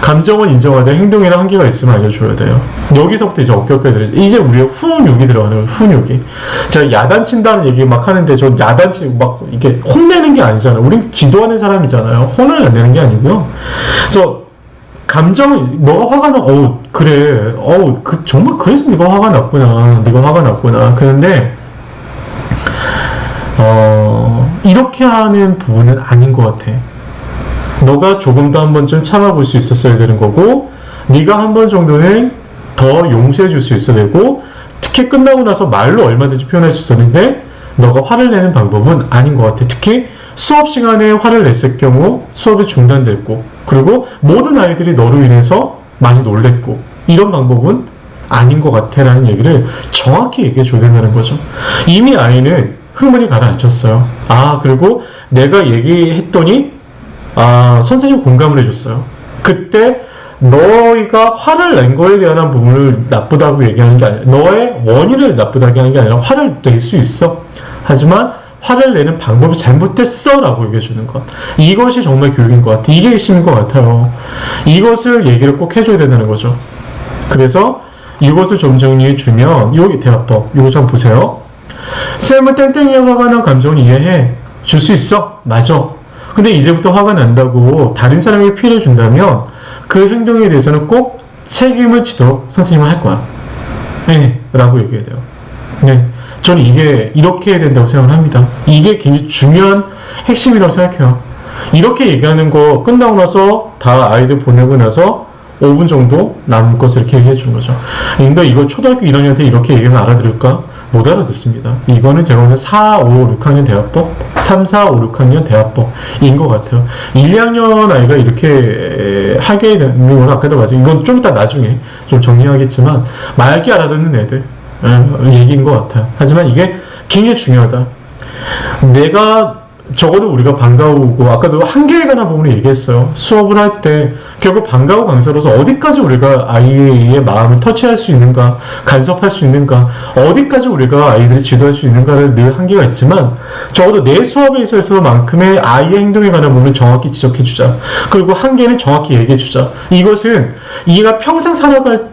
감정은 인정하되 행동이랑 한계가 있으면 알려줘야 돼요. 여기서부터 이제 엄격하게 들어요. 이제 우리가 훈육이 들어가는 거예요. 훈육이. 제가 야단친다는 얘기 막 하는데 저 야단치 막 이게 혼내는 게 아니잖아요. 우린 기도하는 사람이잖아요. 혼을 안 내는 게 아니고요. 그래서 감정이 너가 화가 나, 그래, 정말 그래서 네가 화가 났구나. 그런데 이렇게 하는 부분은 아닌 것 같아. 너가 조금 더 한 번쯤 참아볼 수 있었어야 되는 거고, 네가 한 번 정도는 더 용서해 줄 수 있어야 되고, 특히 끝나고 나서 말로 얼마든지 표현할 수 있었는데 너가 화를 내는 방법은 아닌 것 같아. 특히 수업 시간에 화를 냈을 경우 수업이 중단됐고, 그리고 모든 아이들이 너로 인해서 많이 놀랬고, 이런 방법은 아닌 것 같아 라는 얘기를 정확히 얘기해 줘야 된다는 거죠. 이미 아이는 흥분이 가라앉혔어요. 그리고 내가 얘기했더니 선생님 공감을 해줬어요. 그때 너희가 화를 낸 거에 대한 부분을 나쁘다고 얘기하는 게 아니라, 너의 원인을 나쁘다고 하는 게 아니라 화를 낼 수 있어. 하지만 화를 내는 방법이 잘못됐어 라고 얘기해 주는 것. 이것이 정말 교육인 것 같아. 이게 핵심인 것 같아요. 이것을 얘기를 꼭 해줘야 된다는 거죠. 그래서 이것을 좀 정리해 주면, 여기 대화법 이거 좀 보세요. 쌤은 땡땡이가 화가 난 감정을 이해해 줄 수 있어. 맞아. 근데 이제부터 화가 난다고 다른 사람에게 피해를 준다면 그 행동에 대해서는 꼭 책임을 지도록 선생님은 할 거야. 네, 라고 얘기해야 돼요. 네, 저는 이게 이렇게 해야 된다고 생각을 합니다. 이게 굉장히 중요한 핵심이라고 생각해요. 이렇게 얘기하는 거 끝나고 나서 다 아이들 보내고 나서 5분 정도 남은 것을 이렇게 얘기해 주는 거죠. 근데 이걸 초등학교 1학년한테 이렇게 얘기하면 알아들을까? 못 알아듣습니다. 이거는 제가 오늘 4, 5, 6학년 대화법, 3, 4, 5, 6학년 대화법인 것 같아요. 1, 2학년 아이가 이렇게 하게 되는 건 아까도 맞아요. 이건 좀 이따 나중에 좀 정리하겠지만, 맑게 알아듣는 애들 얘기인 것 같아요. 하지만 이게 굉장히 중요하다. 내가 적어도 우리가 방과후고, 아까도 한계에 관한 부분을 얘기했어요. 수업을 할 때 결국 방과후 강사로서 어디까지 우리가 아이의 마음을 터치할 수 있는가, 간섭할 수 있는가, 어디까지 우리가 아이들이 지도할 수 있는가를 늘 한계가 있지만, 적어도 내 수업에 있어서만큼의 아이의 행동에 관한 부분을 정확히 지적해주자. 그리고 한계는 정확히 얘기해주자. 이것은 얘가 평생 살아갈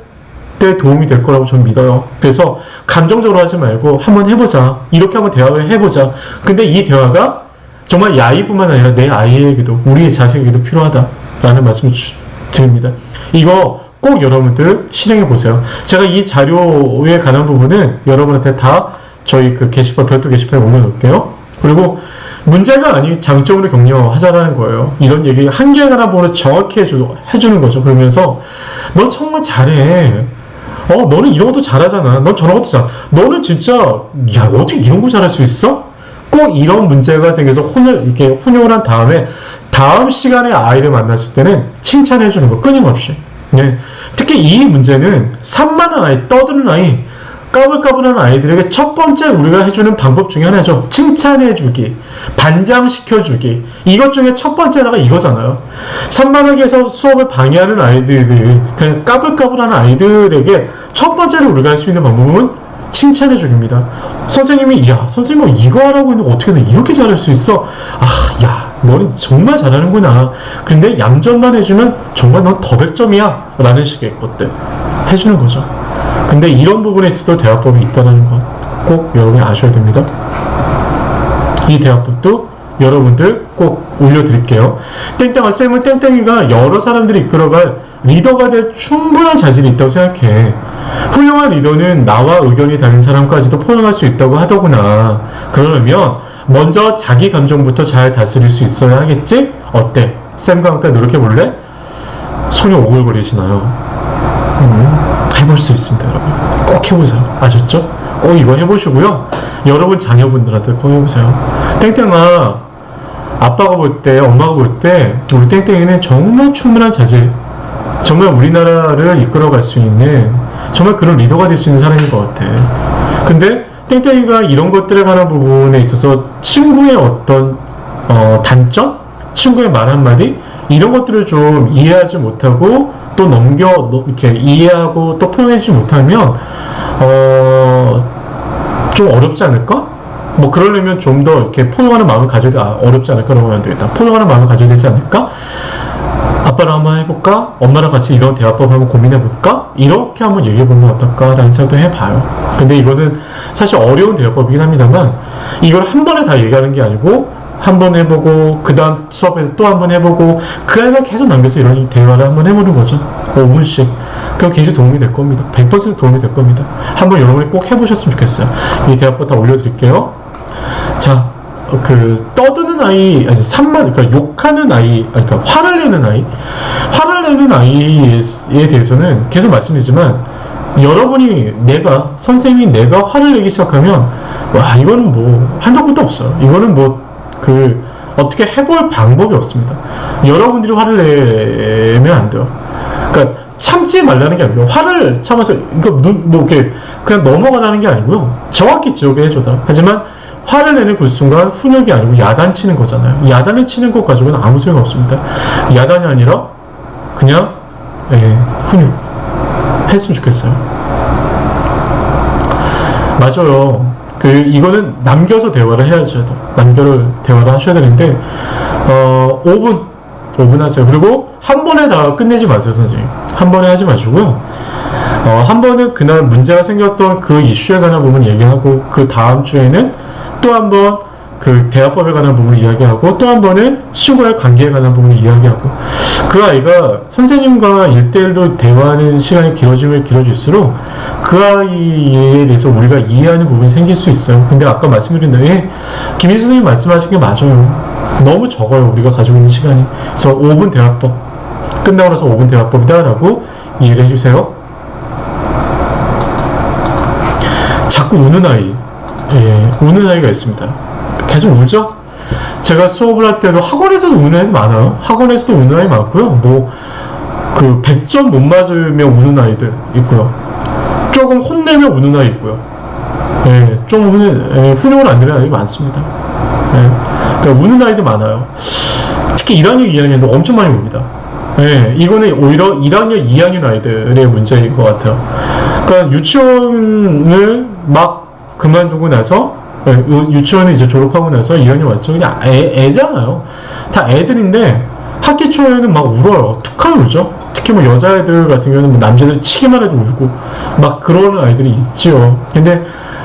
때 도움이 될 거라고 저는 믿어요. 그래서 감정적으로 하지 말고 한번 해보자. 이렇게 한번 대화를 해보자. 근데 이 대화가 정말 이 아이뿐만 아니라 내 아이에게도, 우리의 자식에게도 필요하다라는 말씀을 드립니다. 이거 꼭 여러분들 실행해 보세요. 제가 이 자료에 관한 부분은 여러분한테 다 저희 그 게시판, 별도 게시판에 올려놓을게요. 그리고 문제가 아닌 장점으로 격려하자라는 거예요. 이런 얘기, 한계에 관한 부분을 정확히 해주는 거죠. 그러면서 너 정말 잘해. 너는 이런 것도 잘하잖아. 넌 저런 것도 잘해. 너는 진짜, 야, 어떻게 이런 거 잘할 수 있어? 꼭 이런 문제가 생겨서 이렇게 훈육을 한 다음에 다음 시간에 아이를 만났을 때는 칭찬해 주는 거 끊임없이. 네. 특히 이 문제는 산만한 아이, 떠드는 아이, 까불까불한 아이들에게 첫 번째 우리가 해주는 방법 중에 하나죠. 칭찬해 주기, 반장시켜 주기. 이것 중에 첫 번째가 이거잖아요. 산만하게 해서 수업을 방해하는 아이들이, 그냥 까불까불한 아이들에게 첫 번째로 우리가 할 수 있는 방법은 칭찬해 주기입니다. 선생님이, 야, 선생님 이거 하라고 했는데 어떻게 너 이렇게 잘할 수 있어? 야, 너는 정말 잘하는구나. 근데 얌전만 해주면 정말 넌 더 100점이야 라는 식의 것들 해주는 거죠. 근데 이런 부분에 있어도 대화법이 있다는 것 꼭 여러분이 아셔야 됩니다. 이 대화법도 여러분들 꼭 올려드릴게요. 땡땡아, 쌤은 땡땡이가 여러 사람들이 이끌어갈 리더가 될 충분한 자질이 있다고 생각해. 훌륭한 리더는 나와 의견이 다른 사람까지도 포용할 수 있다고 하더구나. 그러려면 먼저 자기 감정부터 잘 다스릴 수 있어야 하겠지? 어때? 쌤과 함께 노력해볼래? 손이 오글거리시나요? 해볼 수 있습니다, 여러분. 꼭 해보세요. 아셨죠? 꼭 이거 해보시고요. 여러분 자녀분들한테 꼭 해보세요. 땡땡아, 아빠가 볼 때, 엄마가 볼 때 우리 땡땡이는 정말 충분한 자질, 정말 우리나라를 이끌어갈 수 있는 정말 그런 리더가 될 수 있는 사람인 것 같아. 근데 땡땡이가 이런 것들에 관한 부분에 있어서 친구의 어떤 단점? 친구의 말 한마디? 이런 것들을 좀 이해하지 못하고 또 이렇게 이해하고 또 표현하지 못하면 좀 어렵지 않을까? 뭐 그러려면 좀 더 이렇게 포용하는 마음을 가져야 어렵지 않을까라고 하면 안 되겠다. 포용하는 마음을 가져야 되지 않을까? 아빠랑 한번 해볼까? 엄마랑 같이 이런 대화법 한번 고민해볼까? 이렇게 한번 얘기해보면 어떨까라는 생각도 해봐요. 근데 이거는 사실 어려운 대화법이긴 합니다만 이걸 한 번에 다 얘기하는 게 아니고 한 번 해보고 그 다음 수업에서 또 한 번 해보고 그 안에 계속 남겨서 이런 대화를 한번 해보는 거죠. 5분씩. 그럼 굉장히 도움이 될 겁니다. 100% 도움이 될 겁니다. 한번 여러분이 꼭 해보셨으면 좋겠어요. 이 대화법 다 올려드릴게요. 자, 떠드는 아이, 아니, 그러니까 욕하는 아이, 그러니까 화를 내는 아이에 대해서는 계속 말씀드리지만, 여러분이 선생님이 내가 화를 내기 시작하면, 와, 이거는 뭐, 한도 끝도 없어요. 이거는 뭐, 어떻게 해볼 방법이 없습니다. 여러분들이 화를 내면 안 돼요. 그러니까, 참지 말라는 게 아니고, 화를 참아서, 이렇게, 그냥 넘어가라는 게 아니고요. 정확히 지적해 줘라. 하지만, 화를 내는 그 순간 훈육이 아니고 야단치는 거잖아요. 야단을 치는 것 가지고는 아무 소용 없습니다. 야단이 아니라 그냥 훈육 했으면 좋겠어요. 맞아요. 이거는 남겨서 대화를 해야죠. 대화를 하셔야 되는데 5분 하세요. 그리고 한 번에 다 끝내지 마세요, 선생님. 한 번에 하지 마시고요. 한 번은 그날 문제가 생겼던 그 이슈에 관한 부분 얘기하고 그 다음 주에는 또 한 번 대화법에 관한 부분을 이야기하고 또 한 번은 친구와의 관계에 관한 부분을 이야기하고 그 아이가 선생님과 1대1로 대화하는 시간이 길어지면 길어질수록 그 아이에 대해서 우리가 이해하는 부분이 생길 수 있어요. 근데 아까 말씀드린 대로 김희 선생님 말씀하신 게 맞아요. 너무 적어요. 우리가 가지고 있는 시간이. 그래서 5분 대화법 끝나고 나서 5분 대화법이다 라고 이해를 해주세요. 자꾸 우는 아이, 우는 아이가 있습니다. 계속 울죠? 제가 수업을 할 때도 학원에서도 우는 아이도 많아요. 학원에서도 우는 아이 많고요. 100점 못 맞으면 우는 아이들 있고요. 조금 혼내면 우는 아이 있고요. 좀 훈육을 안 되는 아이들이 많습니다. 그러니까 우는 아이들 많아요. 특히 1학년, 2학년도 엄청 많이 웁니다. 이거는 오히려 1학년, 2학년 아이들의 문제인 것 같아요. 그러니까 유치원을 막 그만두고 나서 유치원을 이제 졸업하고 나서 2학년 왔죠. 그냥 애잖아요. 다 애들인데 학기 초에는 막 울어요. 툭하면 울죠. 특히 뭐 여자애들 같은 경우는 남자들 치기만 해도 울고 막 그러는 아이들이 있지요. 근데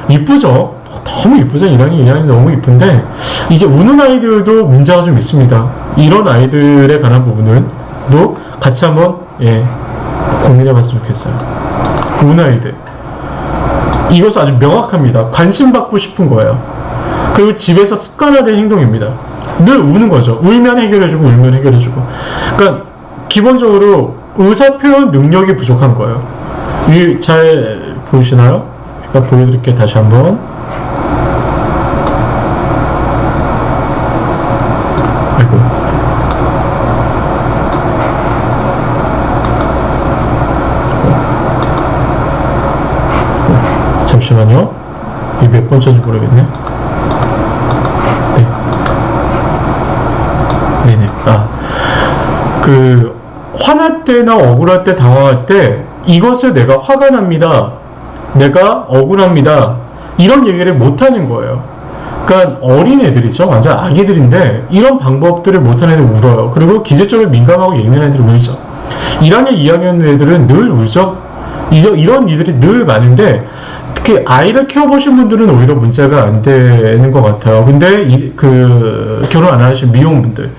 이쁘죠. 너무 이쁘죠. 1학년, 2학년 너무 이쁜데 이제 우는 아이들도 문제가 좀 있습니다. 이런 아이들에 관한 부분도 같이 한번 고민해 봤으면 좋겠어요. 우는 아이들 이것은 아주 명확합니다. 관심 받고 싶은 거예요. 그리고 집에서 습관화된 행동입니다. 늘 우는 거죠. 울면 해결해주고 울면 해결해주고. 그러니까 기본적으로 의사표현 능력이 부족한 거예요. 잘 보이시나요? 그러니까 보여드릴게요. 다시 한번. 아이고. 잠시만요. 이게 몇 번째인지 모르겠네. 네네. 화날 때나 억울할 때, 당황할 때, 이것을 내가 화가 납니다. 내가 억울합니다. 이런 얘기를 못하는 거예요. 그러니까 어린애들이죠. 완전 아기들인데, 이런 방법들을 못하는 애들 울어요. 그리고 기저적으로 민감하고 예민한 애들이 울죠. 1학년, 2학년 애들은 늘 울죠. 이런 이들이 늘 많은데, 특히 아이를 키워보신 분들은 오히려 문제가 안 되는 것 같아요. 근데 결혼 안 하신 미혼분들,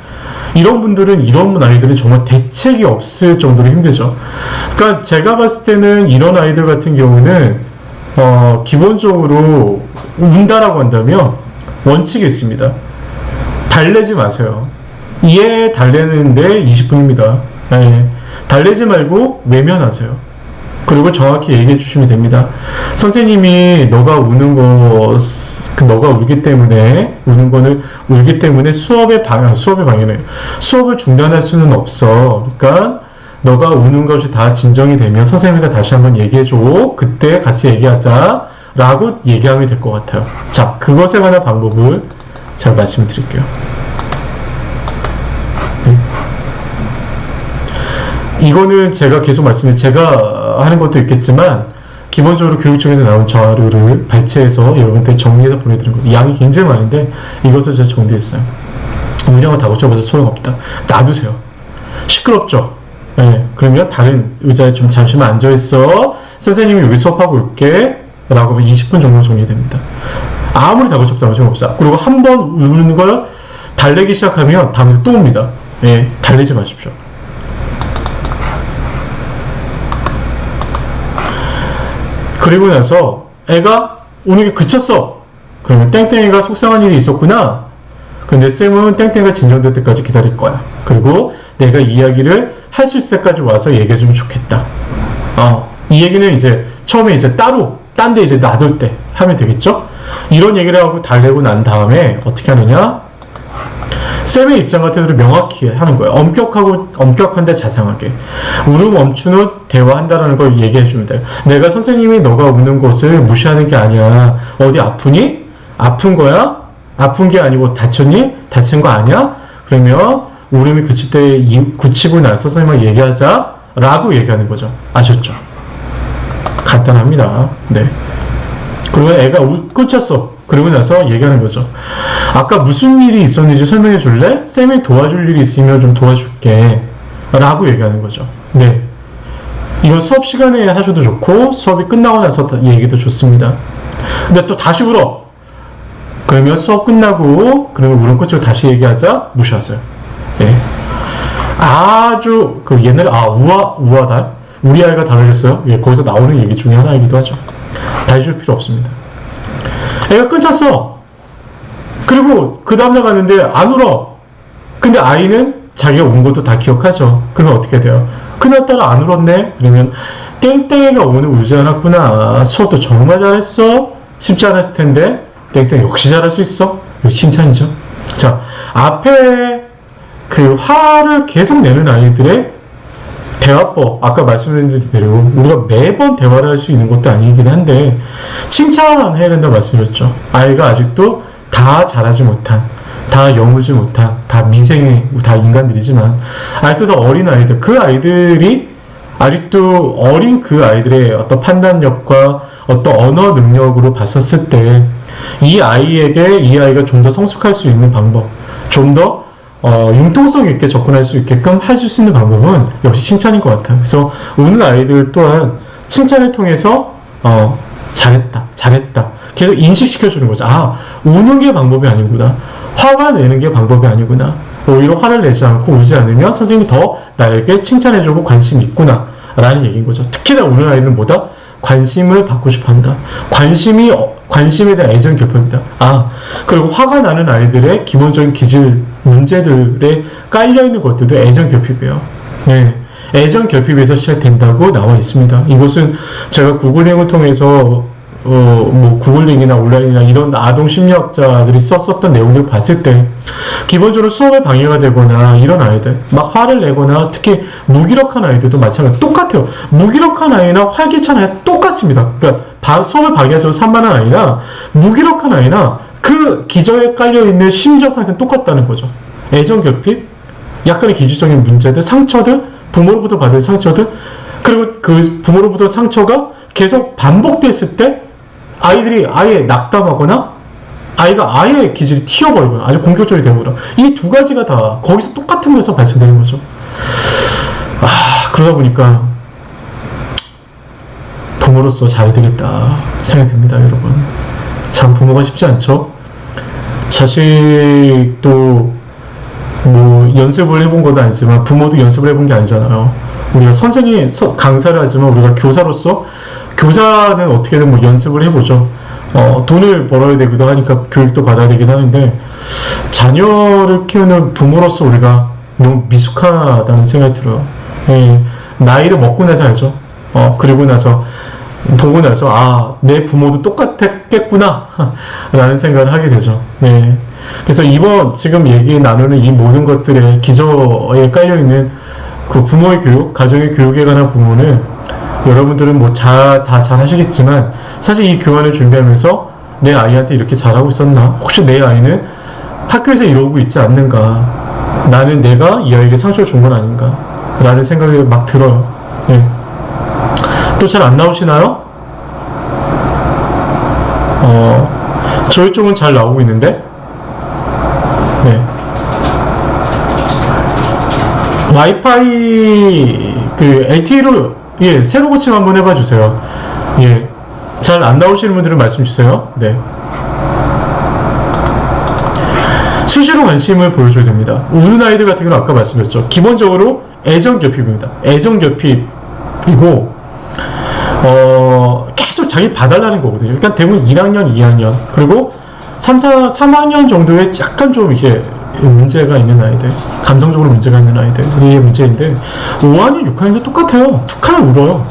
이런 분들은 이런 아이들은 정말 대책이 없을 정도로 힘들죠. 그러니까 제가 봤을 때는 이런 아이들 같은 경우는 기본적으로 운다라고 한다면 원칙이 있습니다. 달래지 마세요. 달래는데 20분입니다. 달래지 말고 외면하세요. 그리고 정확히 얘기해 주시면 됩니다. 선생님이 너가 울기 때문에 수업의 방해네. 수업을 중단할 수는 없어. 그러니까 너가 우는 것이 다 진정이 되면 선생님한테 다시 한번 얘기해 줘. 그때 같이 얘기하자. 라고 얘기하면 될 것 같아요. 자, 그것에 관한 방법을 제가 말씀을 드릴게요. 이거는 제가 계속 제가 하는 것도 있겠지만 기본적으로 교육청에서 나온 자료를 발췌해서 여러분한테 정리해서 보내드린 거예요. 양이 굉장히 많은데 이것을 제가 정리했어요. 운영을 다 고쳐봐서 소용없다. 놔두세요. 시끄럽죠? 네, 그러면 다른 의자에 좀 잠시만 앉아있어. 선생님이 여기 수업하고 올게. 라고 하면 20분 정도 정리됩니다. 아무리 다그쳤도 아무 소용 없어. 그리고 한 번 우는 걸 달래기 시작하면 다음에 또 옵니다. 예, 달래지 마십시오. 그리고 나서 애가 우는 게 그쳤어. 그러면 땡땡이가 속상한 일이 있었구나. 근데 쌤은 땡땡이가 진정될 때까지 기다릴 거야. 그리고 내가 이야기를 할 수 있을 때까지 와서 얘기해주면 좋겠다. 이 얘기는 이제 처음에 이제 따로 딴 데 이제 놔둘 때 하면 되겠죠? 이런 얘기를 하고 달래고 난 다음에 어떻게 하느냐? 쌤의 입장과 태도를 명확히 하는 거예요. 엄격한데 자상하게. 울음 멈춘 후 대화한다라는 걸 얘기해 주면 돼요. 내가 선생님이 너가 우는 것을 무시하는 게 아니야. 어디 아프니? 아픈 거야? 아픈 게 아니고 다쳤니? 다친 거 아니야? 그러면 울음이 그칠 때 그치고 나서 선생님과 얘기하자 라고 얘기하는 거죠. 아셨죠? 간단합니다. 네. 그리고 애가 꽂혔어. 그러고 나서 얘기하는 거죠. 아까 무슨 일이 있었는지 설명해 줄래? 쌤이 도와줄 일이 있으면 좀 도와줄게. 라고 얘기하는 거죠. 네. 이건 수업 시간에 하셔도 좋고, 수업이 끝나고 나서 얘기도 좋습니다. 근데 또 다시 울어. 그러면 수업 끝나고, 그러면 울음 꽂히고 다시 얘기하자? 무시하세요. 네. 아주, 옛날에, 우아달? 우리 아이가 달라졌어요? 예, 거기서 나오는 얘기 중에 하나이기도 하죠. 다시 줄 필요 없습니다. 애가 끊쳤어. 그리고 그 다음날 갔는데 안 울어. 근데 아이는 자기가 운 것도 다 기억하죠. 그러면 어떻게 돼요? 그날따라 안 울었네? 그러면 땡땡이가 오늘 울지 않았구나. 수업도 정말 잘했어. 쉽지 않았을 텐데 땡땡 역시 잘할 수 있어. 이거 칭찬이죠. 자, 앞에 화를 계속 내는 아이들의 대화법, 아까 말씀드린 대로 우리가 매번 대화를 할 수 있는 것도 아니긴 한데 칭찬해야 된다고 말씀드렸죠. 아이가 아직도 다 잘하지 못한, 다 여물지 못한, 다 미생의, 다 인간들이지만 아직도 더 어린 아이들, 그 아이들이 아직도 어린 그 아이들의 어떤 판단력과 어떤 언어 능력으로 봤었을 때 이 아이가 좀 더 성숙할 수 있는 방법, 좀 더 융통성 있게 접근할 수 있게끔 해줄 수 있는 방법은 역시 칭찬인 것 같아요. 그래서 우는 아이들 또한 칭찬을 통해서 잘했다 계속 인식시켜주는 거죠. 우는 게 방법이 아니구나. 화가 내는 게 방법이 아니구나. 오히려 화를 내지 않고 울지 않으면 선생님이 더 나에게 칭찬해주고 관심이 있구나 라는 얘기인 거죠. 특히나 우는 아이들은 뭐다? 관심을 받고 싶어한다. 관심에 대한 애정 결핍이다. 그리고 화가 나는 아이들의 기본적인 기질 문제들에 깔려있는 것들도 애정 결핍이에요. 네. 애정 결핍에서 시작된다고 나와 있습니다. 이것은 제가 구글링을 통해서 구글링이나 온라인이나 이런 아동 심리학자들이 썼었던 내용들을 봤을 때 기본적으로 수업에 방해가 되거나 이런 아이들, 막 화를 내거나 특히 무기력한 아이들도 마찬가지로 똑같아요. 무기력한 아이나 활기찬 아이 똑같습니다. 그러니까 수업을 방해해서 산만한 아이나 무기력한 아이나 그 기저에 깔려있는 심리적 상태는 똑같다는 거죠. 애정 결핍, 약간의 기질적인 문제들, 상처들, 부모로부터 받은 상처들, 그리고 그 부모로부터 상처가 계속 반복됐을 때 아이들이 아예 낙담하거나 아이가 아예 기질이 튀어버리거나 아주 공격적이 되어버려. 이 두 가지가 다 거기서 똑같은 것에서 발생되는 거죠. 그러다 보니까 부모로서 잘 되겠다 생각이 듭니다, 여러분. 참 부모가 쉽지 않죠. 자식도 연습을 해본 건 아니지만 부모도 연습을 해본 게 아니잖아요. 우리가 강사를 하지만 우리가 교사로서 교사는 어떻게든 연습을 해보죠. 돈을 벌어야 되기도 하니까 교육도 받아야 되긴 하는데 자녀를 키우는 부모로서 우리가 너무 미숙하다는 생각이 들어요. 나이를 먹고 나서 알죠. 그리고 나서 보고 나서 내 부모도 똑같았겠구나 라는 생각을 하게 되죠. 네. 그래서 지금 얘기 나누는 이 모든 것들의 기저에 깔려있는 그 부모의 교육, 가정의 교육에 관한 부분은 여러분들은 다 잘 하시겠지만 사실 이 교환을 준비하면서 내 아이한테 이렇게 잘하고 있었나? 혹시 내 아이는 학교에서 이러고 있지 않는가? 나는 내가 이 아이에게 상처를 준 건 아닌가? 라는 생각이 막 들어요. 네. 또 잘 안 나오시나요? 저희 쪽은 잘 나오고 있는데 네. 와이파이 그 LTE로 예, 새로 고침 한번 해봐 주세요. 예. 잘 안 나오시는 분들은 말씀 주세요. 네. 수시로 관심을 보여줘야 됩니다. 우는 아이들 같은 경우는 아까 말씀드렸죠. 기본적으로 애정결핍입니다. 애정결핍이고 계속 자기 봐달라는 거거든요. 그러니까 대부분 1학년, 2학년 그리고 3학년 정도에 약간 좀 이게 문제가 있는 아이들, 감성적으로 문제가 있는 아이들이 문제인데 5학년, 6학년도 똑같아요. 툭하면 울어요.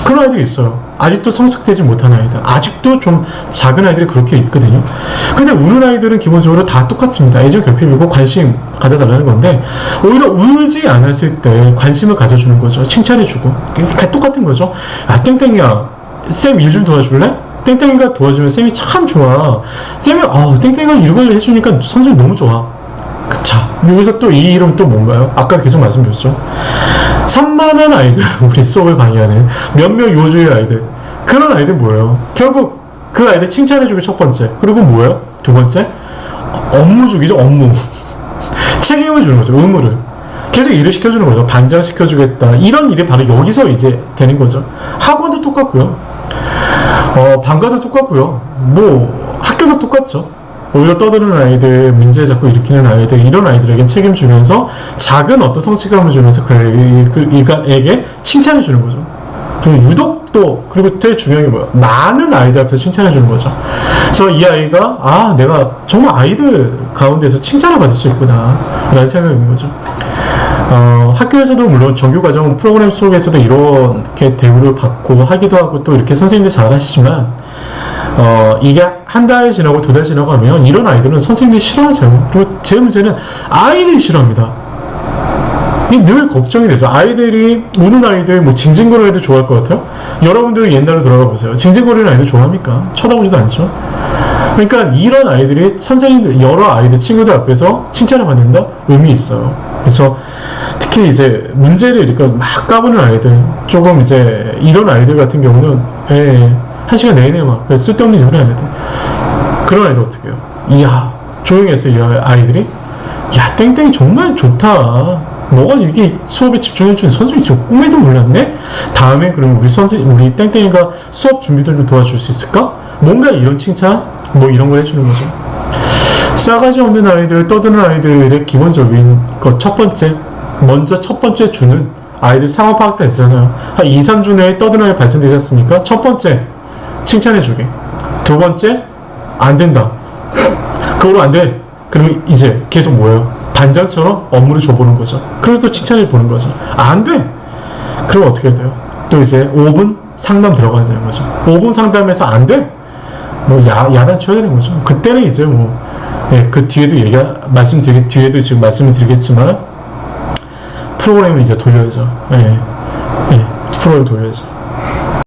그런 아이들이 있어요. 아직도 성숙되지 못한 아이들, 아직도 좀 작은 아이들이 그렇게 있거든요. 근데 우는 아이들은 기본적으로 다 똑같습니다. 애정 결핍이고 관심 가져달라는 건데 오히려 울지 않았을 때 관심을 가져주는 거죠. 칭찬해주고 똑같은 거죠. 야 땡땡이야, 쌤 일 좀 도와줄래? 땡땡이가 도와주면 쌤이 참 좋아. 쌤이 땡땡이가 이런 걸 해주니까 선생님 너무 좋아. 자, 여기서 또 이 이름 또 뭔가요? 아까 계속 말씀드렸죠. 산만한 아이들, 우리 수업을 방해하는 몇몇 요주의 아이들, 그런 아이들 뭐예요? 결국 그 아이들 칭찬해주기 첫 번째, 그리고 뭐예요? 두 번째, 업무 주기죠. 업무 책임을 주는 거죠. 의무를 계속 일을 시켜주는 거죠. 반장 시켜주겠다, 이런 일이 바로 여기서 이제 되는 거죠. 학원도 똑같고요, 방과도 똑같고요, 뭐 학교도 똑같죠. 오히려 떠드는 아이들, 문제 자꾸 일으키는 아이들, 이런 아이들에게 책임주면서 작은 어떤 성취감을 주면서 그에게 칭찬해 주는 거죠. 그리고 유독 또, 그리고 되게 중요한 게 뭐야? 많은 아이들 앞에서 칭찬해 주는 거죠. 그래서 이 아이가 내가 정말 아이들 가운데서 칭찬을 받을 수 있구나 라는 생각이 드는 거죠. 학교에서도 물론 정규과정 프로그램 속에서도 이렇게 대우를 받고 하기도 하고 또 이렇게 선생님들 잘 하시지만 이게 한 달 지나고 두 달 지나고 하면 이런 아이들은 선생님들이 싫어하세요. 그리고 제 문제는 아이들이 싫어합니다. 이게 늘 걱정이 되죠. 아이들이, 우는 아이들, 뭐 징징거리는 아이들 좋아할 것 같아요? 여러분들 옛날로 돌아가 보세요. 징징거리는 아이들 좋아합니까? 쳐다보지도 않죠. 그러니까 이런 아이들이 선생님들, 여러 아이들, 친구들 앞에서 칭찬을 받는다? 의미 있어요. 그래서 특히 이제 문제를 이렇게 막 까부는 아이들, 조금 이제 이런 아이들 같은 경우는 한 시간 내내 막 쓸데없는 짓을 해야 돼. 그런 아이들 어떻게 해요? 이야, 조용히 해서 이 아이들이, 야 땡땡이 정말 좋다, 너가 이렇게 수업에 집중해주는 선생님이 좀 꿈에도 몰랐네? 다음에 그럼 우리 땡땡이가 수업 준비들 좀 도와줄 수 있을까? 뭔가 이런 칭찬? 뭐 이런 거 해주는 거죠. 싸가지 없는 아이들, 떠드는 아이들의 기본적인 것 첫 번째 주는 아이들 상황 파악 때 되잖아요. 한 2, 3주 내에 떠드는 아이 발생되지 않습니까? 첫 번째, 칭찬해주기. 두 번째, 안 된다. 그걸로 안 돼. 그러면 이제 계속 뭐예요? 반장처럼 업무를 줘보는 거죠. 그리고 또 칭찬해 보는 거죠. 안 돼. 그럼 어떻게 해야 돼요? 또 이제 5분 상담 들어가야 되는 거죠. 5분 상담에서 안 돼. 뭐 야단 쳐야 되는 거죠. 그때는 이제 뭐 그 뒤에도 뒤에도 지금 말씀을 드리겠지만 프로그램을 이제 돌려야죠. 프로그램 돌려야죠.